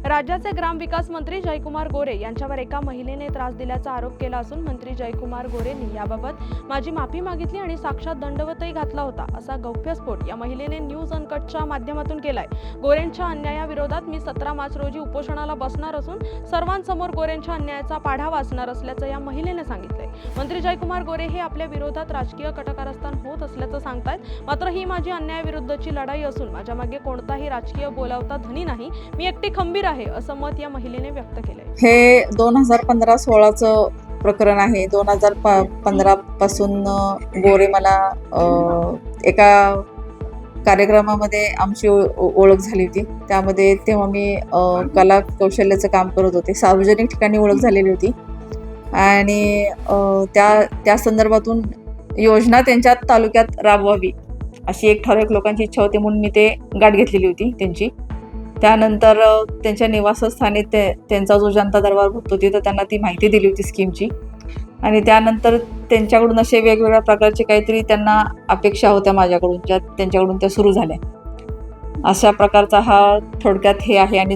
राज्याचे ग्रामविकास मंत्री जयकुमार गोरे यांच्यावर एका महिलेने त्रास दिल्याचा आरोप केला असून मंत्री जयकुमार गोरेंनी याबाबत माझी माफी मागितली आणि साक्षात दंडवतही घातला होता असा गौप्यस्फोट या महिलेने न्यूज अनकटच्या माध्यमातून केलाय। गोरेंच्या अन्यायाविरोधात मी 17 मार्च रोजी उपोषणाला बसणार असून सर्वांसमोर गोरेंच्या अन्यायाचा पाढा वाचणार असल्याचं या महिलेने सांगितलंय। मंत्री जयकुमार गोरे हे आपल्या विरोधात राजकीय कटकारस्थान होत असल्याचं सांगतायत। मात्र ही माझी अन्यायाविरुद्धची लढाई असून माझ्या मागे कोणताही राजकीय बोलावता धनी नाही, मी एकटी खंबीर आहे असं मत या महिलेने व्यक्त केलंय। हे 2015-16चं प्रकरण आहे। 2015 पासून गोरे मला एका कार्यक्रमामध्ये आमची ओळख झाली होती। त्यामध्ये तेव्हा मी कला कौशल्याचं काम करत होते। सार्वजनिक ठिकाणी ओळख झालेली होती आणि त्या संदर्भातून योजना त्यांच्या तालुक्यात राबवावी अशी एक ठराविक लोकांची इच्छा होती, म्हणून मी ते गाठ घेतलेली होती त्यांची। त्यानंतर त्यांच्या निवासस्थानी त्यांचा जो जनता दरबार भरतो तिथं त्यांना ती माहिती दिली होती स्कीमची आणि त्यानंतर त्यांच्याकडून असे वेगवेगळ्या प्रकारचे काहीतरी त्यांना अपेक्षा होत्या माझ्याकडून, ज्या त्यांच्याकडून त्या सुरू झाल्या। अशा प्रकारचा हा थोडक्यात हे आहे आणि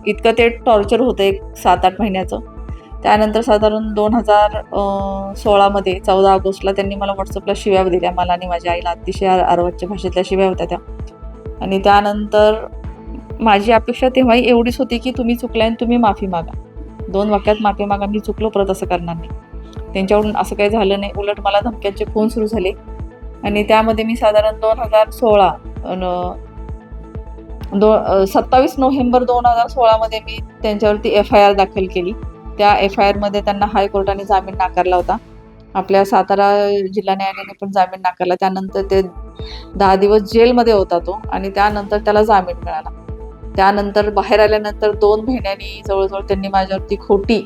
इतकं ते टॉर्चर होतं एक 7-8 महिन्याचं। त्यानंतर साधारण 2016 मध्ये 14 ऑगस्टला त्यांनी मला व्हॉट्सअपला शिव्या दिल्या, मला आणि माझ्या आईला अतिशय अर्वाच्य भाषेतल्या शिव्या होत्या त्या। आणि त्यानंतर माझी अपेक्षा तेव्हाही एवढीच होती की तुम्ही चुकलाय आणि तुम्ही माफी मागा, 2 वाक्यात माफी मागा, मी चुकलो, परत असं करणार नाही। त्यांच्याकडून असं काही झालं नाही, उलट मला धमक्यांचे फोन सुरू झाले आणि त्यामध्ये मी साधारण 27 नोव्हेंबर 2016 मध्ये मी त्यांच्यावरती FIR दाखल केली। त्या FIR मध्ये त्यांना हायकोर्टाने जामीन नाकारला होता, आपल्या सातारा जिल्हा न्यायालयाने पण जामीन नाकारला। त्यानंतर ते 10 दिवस जेलमध्ये होता तो आणि त्यानंतर त्याला जामीन मिळाला। त्यानंतर बाहेर आल्यानंतर 2 महिन्यांनी जवळजवळ त्यांनी माझ्यावरती खोटी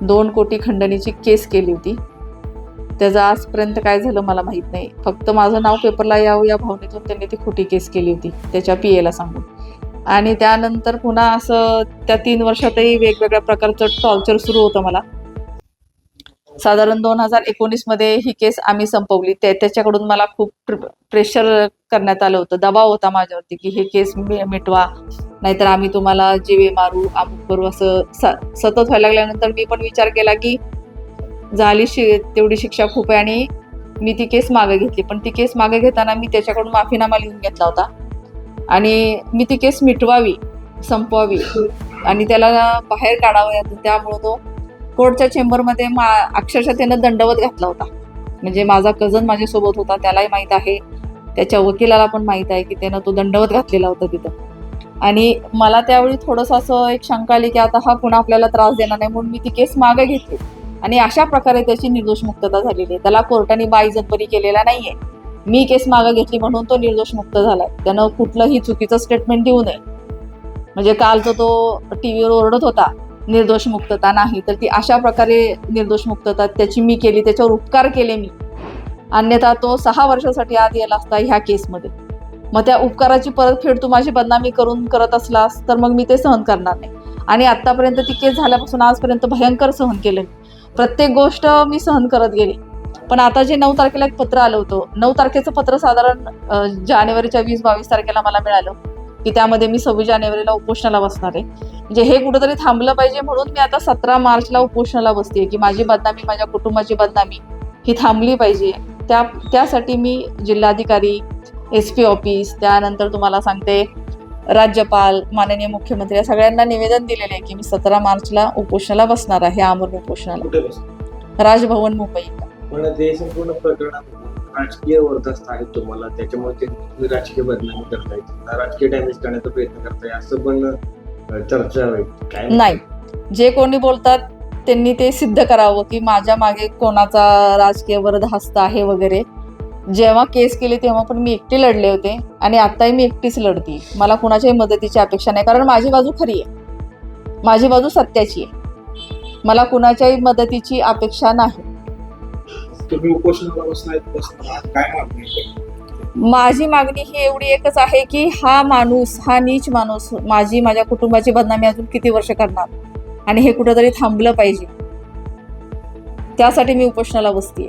2 कोटी खंडणीची केस केली होती। त्याचं आजपर्यंत काय झालं मला माहीत नाही, फक्त माझं नाव पेपरला यावं या भावनेतून त्यांनी ती खोटी केस केली होती त्याच्या PA ला सांगून। आणि त्यानंतर पुन्हा असं त्या 3 वर्षातही वेगवेगळ्या प्रकारचं टॉर्चर सुरू होतं मला। साधारण 2019 मध्ये ही केस आम्ही संपवली। त्याच्याकडून मला खूप प्रेशर करण्यात आलं होतं, दबाव होता माझ्यावरती की हे केस मिटवा, नाहीतर आम्ही तुम्हाला जीवे मारू, अमुक करू, असं सतत व्हायला लागल्यानंतर मी पण विचार केला की झाली तेवढी शिक्षा खूप आहे आणि मी ती केस मागे घेतली। पण ती केस मागे घेताना मी त्याच्याकडून माफीनामा लिहून घेतला होता आणि मी ती केस मिटवावी, संपवावी आणि त्याला बाहेर काढावं यातून। त्यामुळे तो कोर्टच्या चेंबरमध्ये अक्षरशः त्यानं दंडवत घातला होता। म्हणजे माझा कझन माझ्यासोबत होता, त्यालाही माहीत आहे, त्याच्या वकिलाला पण माहीत आहे की त्यानं तो दंडवत घातलेला होता तिथं। आणि मला त्यावेळी थोडंसं असं एक शंका आली की आता हा पुन्हा आपल्याला त्रास देणार नाही, म्हणून मी ती केस मागे घेतली आणि अशा प्रकारे त्याची निर्दोष मुक्तता झालेली आहे। त्याला कोर्टाने बाइज्जतबरी केलेला नाहीये, मी केस मागे घेतली म्हणून तो निर्दोष मुक्त झालाय। त्यानं कुठलंही चुकीचं स्टेटमेंट देऊ नये। म्हणजे काल तो टीव्हीवर ओरडत होता निर्दोष मुक्तता नाही, तर ती अशा प्रकारे निर्दोष मुक्तता त्याची मी केली, त्याच्यावर उपकार केले मी, अन्यथा तो 6 वर्षासाठी आत गेला असता ह्या केसमध्ये। मग त्या उपकाराची परतफेड तू माझी बदनामी करून करत असलास तर मग मी ते सहन करणार नाही। आणि आतापर्यंत ती केस झाल्यापासून आजपर्यंत भयंकर सहन केलं, प्रत्येक गोष्ट मी सहन करत गेली। पण आता जे 9 तारखेला एक पत्र आलं होतं, 9 तारखेचं पत्र साधारण जानेवारीच्या 20-22 तारखेला मला मिळालं की त्यामध्ये मी 26 जानेवारीला उपोषणाला बसणार आहे। म्हणजे हे कुठेतरी थांबलं पाहिजे, म्हणून मी आता 17 मार्चला उपोषणाला बसते की माझी बदनामी, माझ्या कुटुंबाची बदनामी ही थांबली पाहिजे। त्यासाठी मी जिल्हाधिकारी, SP ऑफिस, त्यानंतर तुम्हाला सांगते राज्यपाल, माननीय मुख्यमंत्री या सगळ्यांना निवेदन दिलेले आहे की मी 17 मार्चला उपोषणाला बसणार आहे, आमरण उपोषणाला, राजभवन मुंबई। पण ते संपूर्ण प्रकरणात राजकीय वर्चस्व आहे तुम्हाला, त्याच्यामुळे ते तुम्ही राजकीय बदनामी करताय, राजकीय डॅमेज करण्याचा प्रयत्न करताय असं पण चर्चा काय नाही। जे कोणी बोलतात त्यांनी ते सिद्ध करावं की माझ्या मागे कोणाचा राजकीय वरद हस्त आहे वगैरे। जेव्हा केस केली तेव्हा पण मी एकटी लढले होते आणि आताही मी एकटीच लढते। मला कुणाच्याही मदतीची अपेक्षा नाही, कारण माझी बाजू खरी आहे, माझी बाजू सत्याची आहे, मला कुणाच्याही मदतीची अपेक्षा नाही। तुम्ही उपोषणाला बसणार, काय मागणी? माझी मागणी ही एवढी एकच आहे की हा माणूस, हा नीच माणूस माझ्या कुटुंबाची बदनामी अजून किती वर्ष करणार आणि हे कुठेतरी थांबलं पाहिजे, त्यासाठी मी उपोषणाला बसतेय।